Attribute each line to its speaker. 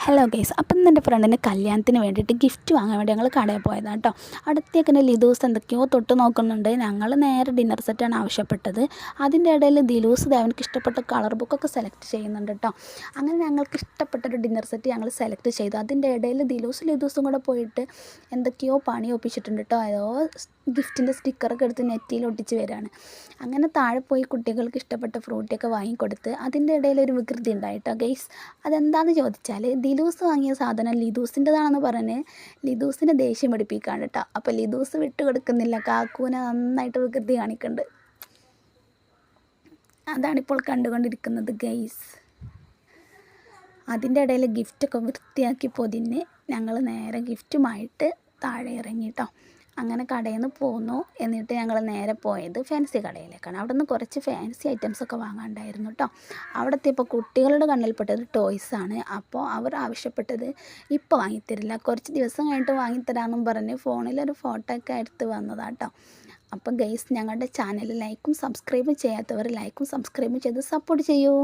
Speaker 1: Hello guys, അപ്പം ഇന്ന് എൻ്റെ ഫ്രണ്ടിൻ്റെ കല്യാണത്തിന് വേണ്ടിയിട്ട് ഗിഫ്റ്റ് വാങ്ങാൻ വേണ്ടി ഞങ്ങൾ കടയിൽ പോയതാണ് കേട്ടോ. അടുത്തേക്ക് തന്നെ ലിദൂസ് എന്തൊക്കെയോ തൊട്ട് നോക്കുന്നുണ്ട്. ഞങ്ങൾ നേരെ ഡിന്നർ സെറ്റാണ് ആവശ്യപ്പെട്ടത്. അതിൻ്റെ ഇടയിൽ ദിലൂസ് അവനക്ക് ഇഷ്ടപ്പെട്ട കളർ ബുക്കൊക്കെ സെലക്ട് ചെയ്യുന്നുണ്ട് കേട്ടോ. അങ്ങനെ ഞങ്ങൾക്ക് ഇഷ്ടപ്പെട്ടൊരു ഡിന്നർ സെറ്റ് ഞങ്ങൾ സെലക്ട് ചെയ്തു. അതിൻ്റെ ഇടയിൽ ലിദൂസും കൂടെ പോയിട്ട് എന്തൊക്കെയോ പണി ഒപ്പിച്ചിട്ടുണ്ട് കേട്ടോ. ഏതോ ഗിഫ്റ്റിൻ്റെ സ്റ്റിക്കറൊക്കെ എടുത്ത് നെറ്റിയിൽ ഒട്ടിച്ച് വരികയാണ്. അങ്ങനെ താഴെ പോയി കുട്ടികൾക്ക് ഇഷ്ടപ്പെട്ട ഫ്രൂട്ടിയൊക്കെ വാങ്ങിക്കൊടുത്ത് അതിൻ്റെ ഇടയിൽ ഒരു വികൃതി ഉണ്ടായിട്ടോ ഗൈസ്. അതെന്താണെന്ന് ചോദിച്ചാൽ ദിലൂസ് വാങ്ങിയ സാധനം ലിദൂസിൻ്റെതാണെന്ന് പറഞ്ഞ് ലിദൂസിനെ ദേഷ്യം പിടിപ്പിക്കുകയാണ് കേട്ടോ. അപ്പോൾ ലിദൂസ് വിട്ടുകൊടുക്കുന്നില്ല, കാക്കൂനെ നന്നായിട്ട് വികൃതി കാണിക്കുന്നുണ്ട്. അതാണിപ്പോൾ കണ്ടുകൊണ്ടിരിക്കുന്നത് ഗൈസ്. അതിൻ്റെ ഇടയിൽ ഗിഫ്റ്റൊക്കെ വൃത്തിയാക്കി പൊതിഞ്ഞ് ഞങ്ങൾ നേരെ ഗിഫ്റ്റുമായിട്ട് താഴെ ഇറങ്ങി കേട്ടോ. അങ്ങനെ കടയിൽ നിന്ന് പോന്നു. എന്നിട്ട് ഞങ്ങൾ നേരെ പോയത് ഫാൻസി കടയിലേക്കാണ്. അവിടെ നിന്ന് കുറച്ച് ഫാൻസി ഐറ്റംസൊക്കെ വാങ്ങാണ്ടായിരുന്നു കേട്ടോ. അവിടെ എത്തിയപ്പോൾ കുട്ടികളുടെ കണ്ണിൽപ്പെട്ടത് ടോയ്സാണ്. അപ്പോൾ അവർ ആവശ്യപ്പെട്ടത് ഇപ്പോൾ വാങ്ങിത്തരില്ല, കുറച്ച് ദിവസം കഴിഞ്ഞിട്ട് വാങ്ങിത്തരാമെന്നും പറഞ്ഞ് ഫോണിലൊരു ഫോട്ടോ ഒക്കെ എടുത്ത് വന്നതാണ് കേട്ടോ. അപ്പോൾ ഗൈസ്, ഞങ്ങളുടെ ചാനൽ ലൈക്കും സബ്സ്ക്രൈബും ചെയ്യാത്തവർ ലൈക്കും സബ്സ്ക്രൈബും ചെയ്ത് സപ്പോർട്ട് ചെയ്യൂ.